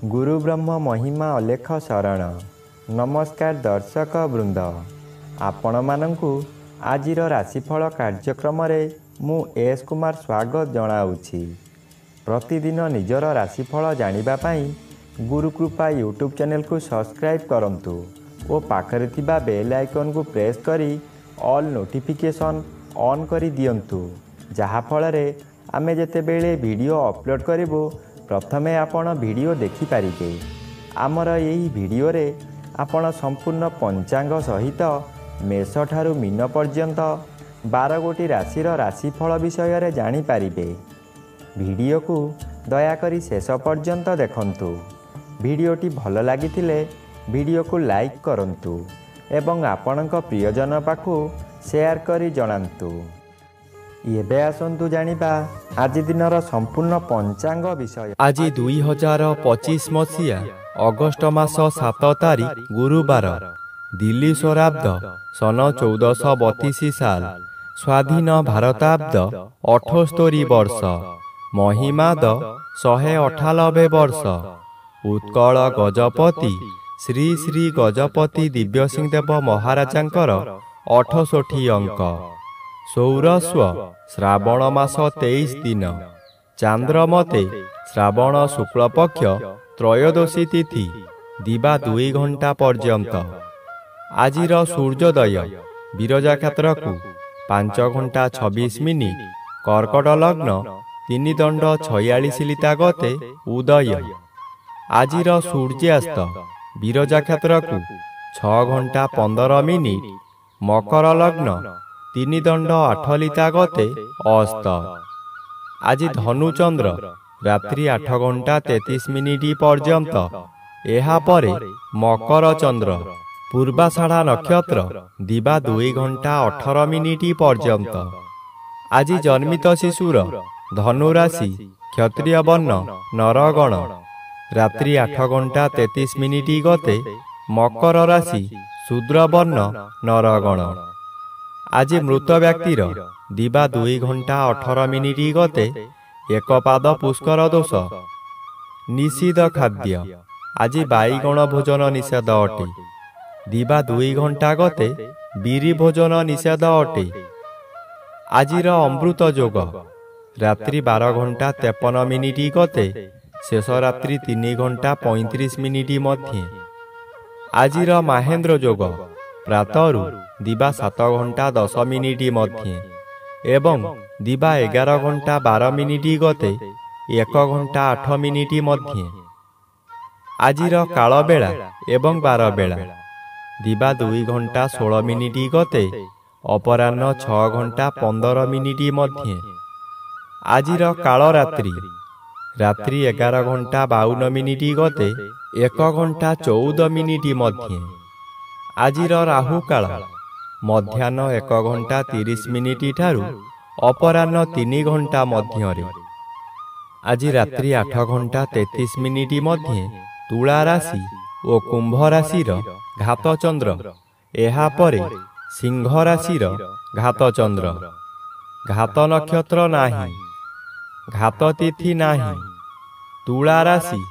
गुरु ब्रह्म महिमा अलेख शरण। नमस्कार दर्शक वृंद, आपण मानंकु आजिर राशिफल कार्यक्रम रे मु एस कुमार स्वागत जनाऊछि। प्रतिदिन निजर राशिफल जानिबा पई गुरुकृपा यूट्यूब चैनल को सब्सक्राइब करंतु और पाखरे थिबा बेल आइकन को प्रेस करी ऑल नोटिफिकेशन ऑन करी दियंतु, जहा फल रे आमे जेते बेले वीडियो अपलोड करिवो प्रथमे आपण वीडियो देखि पारिबे। आमर यही वीडियो रे आपण संपूर्ण पंचांग सहित मेष ठारू मीन पर्यंत 12 गोटी राशिर राशिफल विषय रे जानि पारिबे। वीडियो को दयाकरी शेष पर्यंत देखंतु। वीडियोटी भल लागिथिले वीडियो को लाइक करंतु एवं आपणक प्रियजन पाखु शेयर करी जणांतु। एबे आसंतु जानिबा आज दिनर संपूर्ण पंचांग विषय। आज 2025 मसीहा अगस्ट मास 7 तारिख गुरुवार, दिल्ली स्वराब्द सन 1432 साल, स्वाधीन भारताब्द 78 वर्ष, महिमाद 198 वर्ष, उत्कल गजपति श्री श्री गजपति दिव्यसिंहदेव महाराजांकर 68 अंक, सौरस्व श्रावण मास 23 दिन, चांद्रमते श्रावण शुक्ल पक्ष त्रयोदशी तिथि दिवा 2 घंटा पर्यंत। आजिर सूर्योदय विरजा क्षेत्र को 5 घंटा 26 मिनिट, कर्कट लग्न 3 दंड 46 लिता गते उदय। आजिर सूर्यास्त विरजा क्षेत्र को 6 घंटा 15 मिनिट, मकर लग्न 3 दंड 8 लिता गते अस्त। आज धनुचंद्र रात्रि 8 घंटा 33 मिनिट पर्यंत, एहा परे मकर चंद्र पूर्वाषाढ़ा नक्षत्र दिवा 2 घंटा 18 मिनिट पर्यंत। आज जन्मित शिशुर धनु राशि क्षत्रिय वर्ण नरगण, रात्रि 8 घंटा 33 मिनिट गते मकर राशि शूद्र वर्ण नरगण। आज मृत व्यक्तिर दिवा 2 घंटा 18 मिनिट गते एक पाद पुष्कर दोष। निषिद्ध खाद्य आज बाईगण भोजन निषेध अटे। दिवा 2 घंटा गते बीरी भोजन निषेध अटे। आजिर अमृत जोग रात्रि 12 घंटा 53 मिनिट गते शेष रात्रि 3 घंटा 35 मिनिट मध्य। आजिर महेंद्र जोग प्रातरु दिवा 7 घंटा 10 मिनिट मध्य एवं दिवा 11 घंटा 12 मिनिट गते 1 घंटा 8 मिनिट मध्य। आजिर काल बेला एवं बार बेला दिवा 2 घंटा 16 मिनिट गते अपराह्न 6 घंटा 15 मिनिट मध्य। आजिर काल रात्रि रात्रि 11 घंटा 52 मिनिट गते 1 घंटा 14 मिनिट मध्य। आजिर राहु काल मध्याह्न 1 घंटा 30 मिनिट ठारू अपराह्न 3 घंटा मध्य। आज रात्रि 8 घंटा 33 मिनिट मध्य तुला राशि और कुंभ राशिर घात चंद्र, एहा परे सिंह राशिर घात चंद्र। घात नक्षत्र नाही, घात तिथि नाही। तुला राशि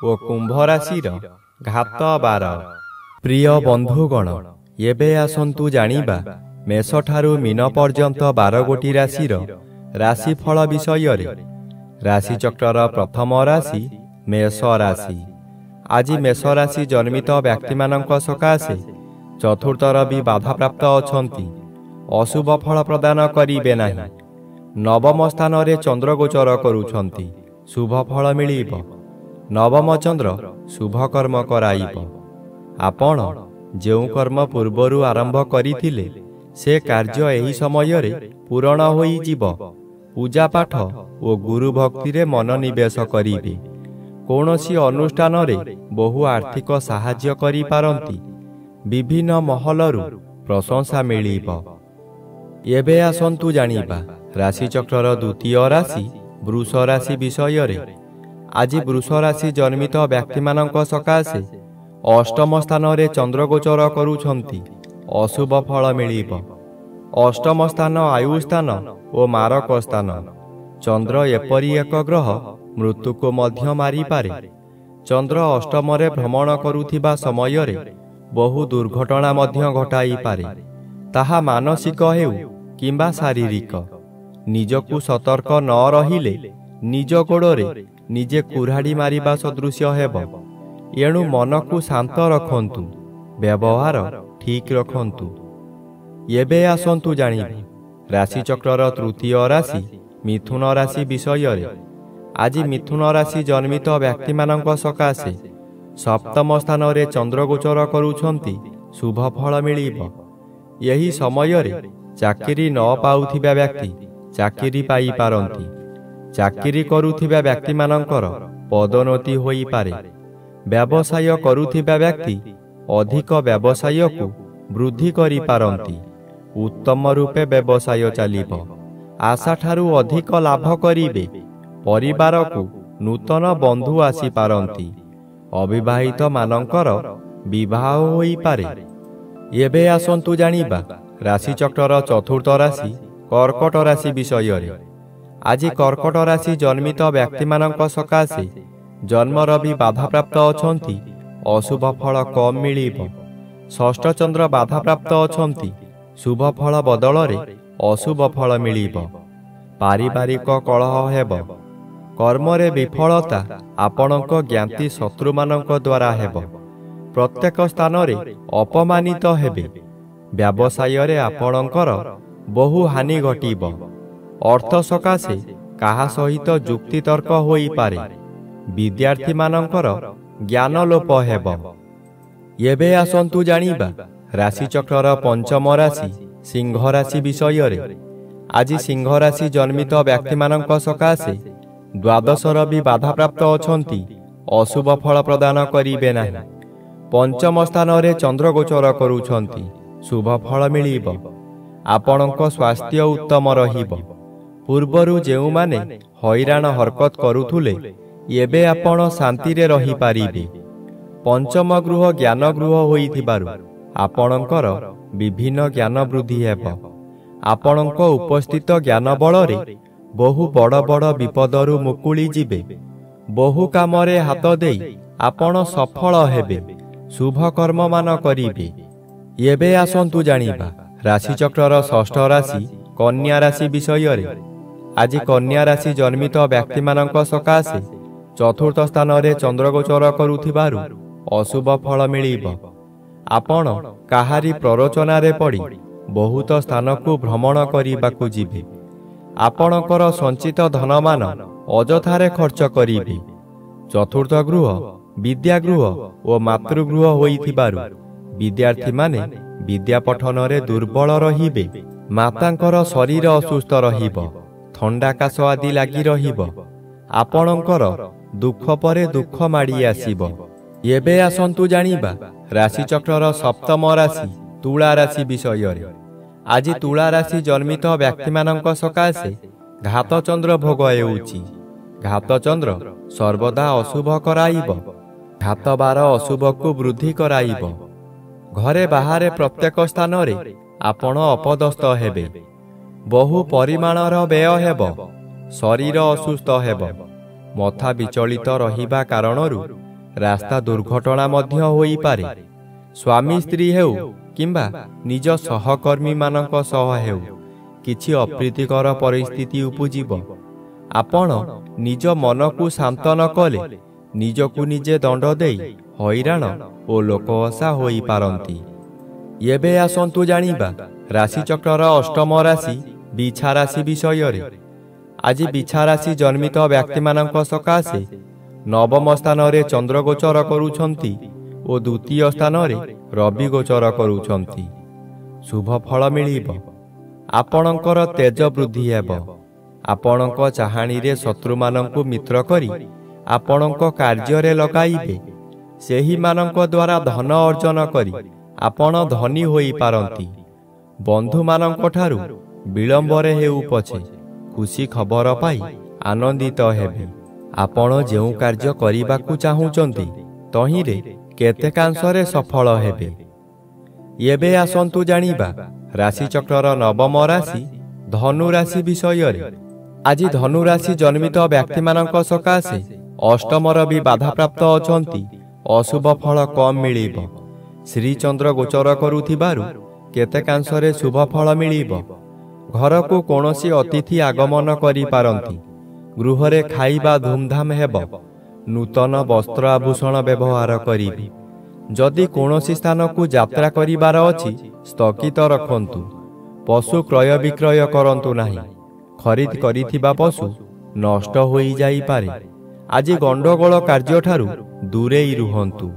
और कुंभ राशिर घात बार। प्रिय बंधुगण, एबे आसंतु जानिबा मेष ठारू मीन पर्यंत 12 गोटी राशिर राशिफल विषय रे। राशि चक्र प्रथम राशि मेष राशि। आज मेष राशि जन्मित व्यक्ति मानक सकाशे चतुर्थ रवि बाधा प्राप्त अछंती, अशुभ फल प्रदान करिबे नाही। नवम स्थान रे चंद्र गोचर करूछंती, शुभ फल मिलिब। नवम चंद्र शुभ कर्म कराइब। आपण जेउ कर्म पूर्वरु आरंभ करिथिले से कार्य एही समय रे पूर्ण होई जीव। पूजा पाठ और गुरु भक्ति रे मन निवेश करिबे। कोनोसी अनुष्ठान रे बहु आर्थिक सहाय्य करि पारंती। विभिन्न महलरु प्रशंसा मिलिब। एबे आसंतु जानिबा राशि चक्र द्वितीय राशि वृष राशि विषय रे। आज वृष राशि जन्मित व्यक्ति मानक सकाशे ଅଷ୍ଟମ ସ୍ଥାନରେ ଚନ୍ଦ୍ର ଗୋଚର କରୁଛନ୍ତି, ଅଶୁଭ ଫଳ ମିଳିବ। ଅଷ୍ଟମ ସ୍ଥାନ ଆୟୁ ସ୍ଥାନ ଓ ମାରକ ସ୍ଥାନ। ଚନ୍ଦ୍ର ଏପରି ଏକ ଗ୍ରହ ମୃତ୍ୟୁକୁ ମଧ୍ୟ ମାରିପାରେ। ଚନ୍ଦ୍ର ଅଷ୍ଟମରେ ଭ୍ରମଣ କରୁଥିବା ସମୟରେ ବହୁ ଦୁର୍ଘଟଣା ମଧ୍ୟ ଘଟାଇପାରେ। ତାହା ମାନସିକ ହେଉ କିମ୍ବା ଶାରୀରିକ। ନିଜକୁ ସତର୍କ ନ ରହିଲେ ନିଜ ଗୋଡ଼ରେ ନିଜେ କୁରାଢ଼ି ମାରିବା ସଦୃଶ୍ୟ ହେବ। ଏଣୁ ମନକୁ ଶାନ୍ତ ରଖନ୍ତୁ, ବ୍ୟବହାର ଠିକ୍ ରଖନ୍ତୁ। ଏବେ ଆସନ୍ତୁ ଜାଣିବା ରାଶିଚକ୍ରର ତୃତୀୟ ରାଶି ମିଥୁନ ରାଶି ବିଷୟରେ। ଆଜି ମିଥୁନ ରାଶି ଜନ୍ମିତ ବ୍ୟକ୍ତିମାନଙ୍କ ସକାଶେ ସପ୍ତମ ସ୍ଥାନରେ ଚନ୍ଦ୍ର ଗୋଚର କରୁଛନ୍ତି, ଶୁଭ ଫଳ ମିଳିବ। ଏହି ସମୟରେ ଚାକିରି ନ ପାଉଥିବା ବ୍ୟକ୍ତି ଚାକିରି ପାଇପାରନ୍ତି। ଚାକିରି କରୁଥିବା ବ୍ୟକ୍ତିମାନଙ୍କର ପଦୋନ୍ନତି ହୋଇପାରେ। ବ୍ୟବସାୟ କରୁଥିବା ବ୍ୟକ୍ତି ଅଧିକ ବ୍ୟବସାୟକୁ ବୃଦ୍ଧି କରିପାରନ୍ତି। ଉତ୍ତମ ରୂପେ ବ୍ୟବସାୟ ଚାଲିବ। ଆଶାଠାରୁ ଅଧିକ ଲାଭ କରିବେ। ପରିବାରକୁ ନୂତନ ବନ୍ଧୁ ଆସିପାରନ୍ତି। ଅବିବାହିତ ମାନଙ୍କର ବିବାହ ହୋଇପାରେ। ଏବେ ଆସନ୍ତୁ ଜାଣିବା ରାଶିଚକ୍ରର ଚତୁର୍ଥ ରାଶି କର୍କଟ ରାଶି ବିଷୟରେ। ଆଜି କର୍କଟ ରାଶି ଜନ୍ମିତ ବ୍ୟକ୍ତିମାନଙ୍କ ସକାଶେ ଜନ୍ମର ବି ବାଧାପ୍ରାପ୍ତ ଅଛନ୍ତି, ଅଶୁଭ ଫଳ କମ୍ ମିଳିବ। ଷଷ୍ଠ ଚନ୍ଦ୍ର ବାଧାପ୍ରାପ୍ତ ଅଛନ୍ତି, ଶୁଭ ଫଳ ବଦଳରେ ଅଶୁଭ ଫଳ ମିଳିବ। ପାରିବାରିକ କଳହ ହେବ। କର୍ମରେ ବିଫଳତା ଆପଣଙ୍କ ଜ୍ଞାତି ଶତ୍ରୁମାନଙ୍କ ଦ୍ୱାରା ହେବ। ପ୍ରତ୍ୟେକ ସ୍ଥାନରେ ଅପମାନିତ ହେବେ। ବ୍ୟବସାୟରେ ଆପଣଙ୍କର ବହୁ ହାନି ଘଟିବ। ଅର୍ଥ ସକାଶେ କାହା ସହିତ ଯୁକ୍ତିତର୍କ ହୋଇପାରେ। ବିଦ୍ୟାର୍ଥୀମାନଙ୍କର ଜ୍ଞାନ ଲୋପ ହେବ। ଏବେ ଆସନ୍ତୁ ଜାଣିବା ରାଶିଚକ୍ରର ପଞ୍ଚମ ରାଶି ସିଂହ ରାଶି ବିଷୟରେ। ଆଜି ସିଂହ ରାଶି ଜନ୍ମିତ ବ୍ୟକ୍ତିମାନଙ୍କ ସକାଶେ ଦ୍ୱାଦଶର ବି ବାଧାପ୍ରାପ୍ତ ଅଛନ୍ତି, ଅଶୁଭ ଫଳ ପ୍ରଦାନ କରିବେ ନାହିଁ। ପଞ୍ଚମ ସ୍ଥାନରେ ଚନ୍ଦ୍ର ଗୋଚର କରୁଛନ୍ତି, ଶୁଭ ଫଳ ମିଳିବ। ଆପଣଙ୍କ ସ୍ୱାସ୍ଥ୍ୟ ଉତ୍ତମ ରହିବ। ପୂର୍ବରୁ ଯେଉଁମାନେ ହଇରାଣ ହରକତ କରୁଥିଲେ, ଏବେ ଆପଣ ଶାନ୍ତିରେ ରହିପାରିବେ। ପଞ୍ଚମ ଗୃହ ଜ୍ଞାନ ଗୃହ ହୋଇଥିବାରୁ ଆପଣଙ୍କର ବିଭିନ୍ନ ଜ୍ଞାନ ବୃଦ୍ଧି ହେବ। ଆପଣଙ୍କ ଉପସ୍ଥିତ ଜ୍ଞାନ ବଳରେ ବହୁ ବଡ଼ ବଡ଼ ବିପଦରୁ ମୁକୁଳି ଯିବେ। ବହୁ କାମରେ ହାତ ଦେଇ ଆପଣ ସଫଳ ହେବେ। ଶୁଭ କର୍ମମାନ କରିବେ। ଏବେ ଆସନ୍ତୁ ଜାଣିବା ରାଶିଚକ୍ରର ଷଷ୍ଠ ରାଶି କନ୍ୟା ରାଶି ବିଷୟରେ। ଆଜି କନ୍ୟା ରାଶି ଜନ୍ମିତ ବ୍ୟକ୍ତିମାନଙ୍କ ସକାଶେ ଚତୁର୍ଥ ସ୍ଥାନରେ ଚନ୍ଦ୍ର ଗୋଚର କରୁଥିବାରୁ ଅଶୁଭ ଫଳ ମିଳିବ। ଆପଣ କାହାରି ପ୍ରରୋଚନାରେ ପଡ଼ି ବହୁତ ସ୍ଥାନକୁ ଭ୍ରମଣ କରିବାକୁ ଯିବେ। ଆପଣଙ୍କର ସଞ୍ଚିତ ଧନମାନ ଅଯଥାରେ ଖର୍ଚ୍ଚ କରିବେ। ଚତୁର୍ଥ ଗୃହ ବିଦ୍ୟାଗୃହ ଓ ମାତୃଗୃହ ହୋଇଥିବାରୁ ବିଦ୍ୟାର୍ଥୀମାନେ ବିଦ୍ୟା ପଠନରେ ଦୁର୍ବଳ ରହିବେ। ମାତାଙ୍କର ଶରୀର ଅସୁସ୍ଥ ରହିବ। ଥଣ୍ଡା କାଶ ଆଦି ଲାଗି ରହିବ। ଆପଣଙ୍କର ଦୁଃଖ ପରେ ଦୁଃଖ ମାଡ଼ି ଆସିବ। ଏବେ ଆସନ୍ତୁ ଜାଣିବା ରାଶିଚକ୍ରର ସପ୍ତମ ରାଶି ତୁଳା ରାଶି ବିଷୟରେ। ଆଜି ତୁଳା ରାଶି ଜନ୍ମିତ ବ୍ୟକ୍ତିମାନଙ୍କ ସକାଶେ ଘାତଚନ୍ଦ୍ର ଭୋଗ ହେଉଛି। ଘାତଚନ୍ଦ୍ର ସର୍ବଦା ଅଶୁଭ କରାଇବ। ଘାତବାର ଅଶୁଭକୁ ବୃଦ୍ଧି କରାଇବ। ଘରେ ବାହାରେ ପ୍ରତ୍ୟେକ ସ୍ଥାନରେ ଆପଣ ଅପଦସ୍ତ ହେବେ। ବହୁ ପରିମାଣର ବ୍ୟୟ ହେବ। ଶରୀର ଅସୁସ୍ଥ ହେବ। ମଥା ବିଚଳିତ ରହିବା କାରଣରୁ ରାସ୍ତା ଦୁର୍ଘଟଣା ମଧ୍ୟ ହୋଇପାରେ। ସ୍ୱାମୀ ସ୍ତ୍ରୀ ହେଉ କିମ୍ବା ନିଜ ସହକର୍ମୀମାନଙ୍କ ସହ ହେଉ କିଛି ଅପ୍ରୀତିକର ପରିସ୍ଥିତି ଉପୁଜିବ। ଆପଣ ନିଜ ମନକୁ ଶାନ୍ତ ନ କଲେ ନିଜକୁ ନିଜେ ଦଣ୍ଡ ଦେଇ ହଇରାଣ ଓ ଲୋକହସା ହୋଇପାରନ୍ତି। ଏବେ ଆସନ୍ତୁ ଜାଣିବା ରାଶିଚକ୍ରର ଅଷ୍ଟମ ରାଶି ବିଛା ରାଶି ବିଷୟରେ। ଆଜି ବିଛା ରାଶି ଜନ୍ମିତ ବ୍ୟକ୍ତିମାନଙ୍କ ସକାଶେ ନବମ ସ୍ଥାନରେ ଚନ୍ଦ୍ର ଗୋଚର କରୁଛନ୍ତି ଓ ଦ୍ୱିତୀୟ ସ୍ଥାନରେ ରବି ଗୋଚର କରୁଛନ୍ତି। ଶୁଭ ଫଳ ମିଳିବ। ଆପଣଙ୍କର ତେଜ ବୃଦ୍ଧି ହେବ। ଆପଣଙ୍କ ଚାହାଣୀରେ ଶତ୍ରୁମାନଙ୍କୁ ମିତ୍ର କରି ଆପଣଙ୍କ କାର୍ଯ୍ୟରେ ଲଗାଇବେ। ସେହିମାନଙ୍କ ଦ୍ୱାରା ଧନ ଅର୍ଜନ କରି ଆପଣ ଧନୀ ହୋଇପାରନ୍ତି। ବନ୍ଧୁମାନଙ୍କଠାରୁ ବିଳମ୍ବରେ ହେଉ ପଛେ ଖୁସି ଖବର ପାଇ ଆନନ୍ଦିତ ହେବେ। ଆପଣ ଯେଉଁ କାର୍ଯ୍ୟ କରିବାକୁ ଚାହୁଁଛନ୍ତି ତହିଁରେ କେତେକାଂଶରେ ସଫଳ ହେବେ। ଏବେ ଆସନ୍ତୁ ଜାଣିବା ରାଶିଚକ୍ରର ନବମ ରାଶି ଧନୁ ରାଶି ବିଷୟରେ। ଆଜି ଧନୁ ରାଶି ଜନ୍ମିତ ବ୍ୟକ୍ତିମାନଙ୍କ ସକାଶେ ଅଷ୍ଟମର ବି ବାଧାପ୍ରାପ୍ତ ଅଛନ୍ତି। ଅଶୁଭ ଫଳ କମ୍ ମିଳିବ। ଶ୍ରୀଚନ୍ଦ୍ର ଗୋଚର କରୁଥିବାରୁ କେତେକାଂଶରେ ଶୁଭ ଫଳ ମିଳିବ। ଘରକୁ କୌଣସି ଅତିଥି ଆଗମନ କରିପାରନ୍ତି। ଗୃହରେ ଖାଇବା ଧୁମଧାମ ହେବ। ନୂତନ ବସ୍ତ୍ର ଆଭୂଷଣ ବ୍ୟବହାର କରିବେ। ଯଦି କୌଣସି ସ୍ଥାନକୁ ଯାତ୍ରା କରିବାର ଅଛି ସ୍ଥଗିତ ରଖନ୍ତୁ। ପଶୁ କ୍ରୟ ବିକ୍ରୟ କରନ୍ତୁ ନାହିଁ। ଖରିଦ କରିଥିବା ପଶୁ ନଷ୍ଟ ହୋଇଯାଇପାରେ। ଆଜି ଗଣ୍ଡଗୋଳ କାର୍ଯ୍ୟଠାରୁ ଦୂରେଇ ରୁହନ୍ତୁ।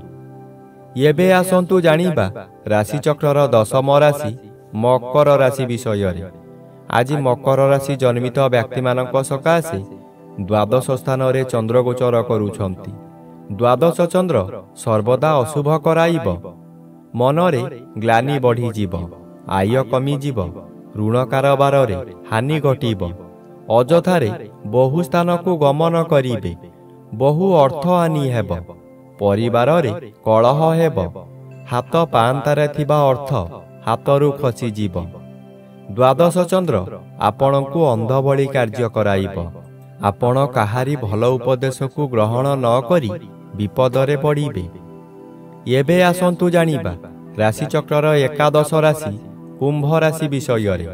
ଏବେ ଆସନ୍ତୁ ଜାଣିବା ରାଶିଚକ୍ରର ଦଶମ ରାଶି ମକର ରାଶି ବିଷୟରେ। ଆଜି ମକର ରାଶି ଜନ୍ମିତ ବ୍ୟକ୍ତିମାନଙ୍କ ସକାଶେ ଦ୍ୱାଦଶ ସ୍ଥାନରେ ଚନ୍ଦ୍ରଗୋଚର କରୁଛନ୍ତି। ଦ୍ୱାଦଶ ଚନ୍ଦ୍ର ସର୍ବଦା ଅଶୁଭ କରାଇବ। ମନରେ ଗ୍ଲାନି ବଢ଼ିଯିବ। ଆୟ କମିଯିବ। ଋଣ କାରବାରରେ ହାନି ଘଟିବ। ଅଯଥାରେ ବହୁ ସ୍ଥାନକୁ ଗମନ କରିବେ। ବହୁ ଅର୍ଥ ହାନି ହେବ। ପରିବାରରେ କଳହ ହେବ। ହାତ ପାଆନ୍ତାରେ ଥିବା ଅର୍ଥ ହାତରୁ ଖସିଯିବ। ଦ୍ୱାଦଶ ଚନ୍ଦ୍ର ଆପଣଙ୍କୁ ଅନ୍ଧ ଭଳି କାର୍ଯ୍ୟ କରାଇବ। ଆପଣ କାହାରି ଭଲ ଉପଦେଶକୁ ଗ୍ରହଣ ନ କରି ବିପଦରେ ପଡ଼ିବେ। ଏବେ ଆସନ୍ତୁ ଜାଣିବା ରାଶିଚକ୍ରର ଏକାଦଶ ରାଶି କୁମ୍ଭ ରାଶି ବିଷୟରେ।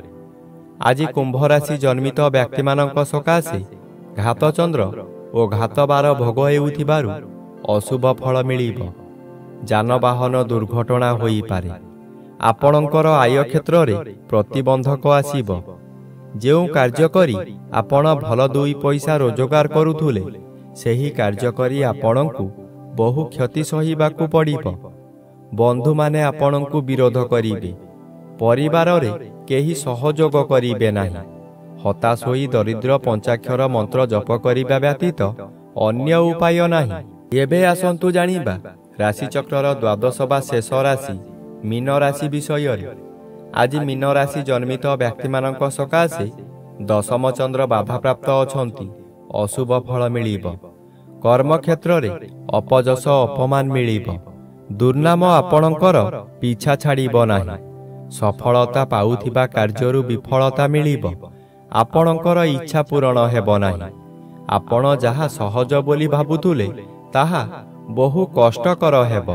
ଆଜି କୁମ୍ଭ ରାଶି ଜନ୍ମିତ ବ୍ୟକ୍ତିମାନଙ୍କ ସକାଶେ ଘାତଚନ୍ଦ୍ର ଓ ଘାତବାର ଭୋଗ ହେଉଥିବାରୁ ଅଶୁଭ ଫଳ ମିଳିବ। ଯାନବାହନ ଦୁର୍ଘଟଣା ହୋଇପାରେ। ଆପଣଙ୍କର ଆୟ କ୍ଷେତ୍ରରେ ପ୍ରତିବନ୍ଧକ ଆସିବ। ଯେଉଁ କାର୍ଯ୍ୟ କରି ଆପଣ ଭଲ ଦୁଇ ପଇସା ରୋଜଗାର କରୁଥିଲେ ସେହି କାର୍ଯ୍ୟ କରି ଆପଣଙ୍କୁ ବହୁ କ୍ଷତି ସହିବାକୁ ପଡ଼ିବ। ବନ୍ଧୁମାନେ ଆପଣଙ୍କୁ ବିରୋଧ କରିବେ। ପରିବାରରେ କେହି ସହଯୋଗ କରିବେ ନାହିଁ। ହତାଶ ହୋଇ ଦରିଦ୍ର ପଞ୍ଚାକ୍ଷର ମନ୍ତ୍ର ଜପ କରିବା ବ୍ୟତୀତ ଅନ୍ୟ ଉପାୟ ନାହିଁ। ଏବେ ଆସନ୍ତୁ ଜାଣିବା ରାଶିଚକ୍ରର ଦ୍ୱାଦଶ ବା ଶେଷ ରାଶି ମୀନ ରାଶି ବିଷୟରେ। ଆଜି ମୀନ ରାଶି ଜନ୍ମିତ ବ୍ୟକ୍ତିମାନଙ୍କ ସକାଶେ ଦଶମ ଚନ୍ଦ୍ର ବାଧାପ୍ରାପ୍ତ ଅଛନ୍ତି। ଅଶୁଭ ଫଳ ମିଳିବ। କର୍ମକ୍ଷେତ୍ରରେ ଅପଯଶ ଅପମାନ ମିଳିବ। ଦୁର୍ନାମ ଆପଣଙ୍କର ପିଛା ଛାଡ଼ିବ ନାହିଁ। ସଫଳତା ପାଉଥିବା କାର୍ଯ୍ୟରୁ ବିଫଳତା ମିଳିବ। ଆପଣଙ୍କର ଇଚ୍ଛା ପୂରଣ ହେବ ନାହିଁ। ଆପଣ ଯାହା ସହଜ ବୋଲି ଭାବୁଥିଲେ ତାହା ବହୁ କଷ୍ଟକର ହେବ।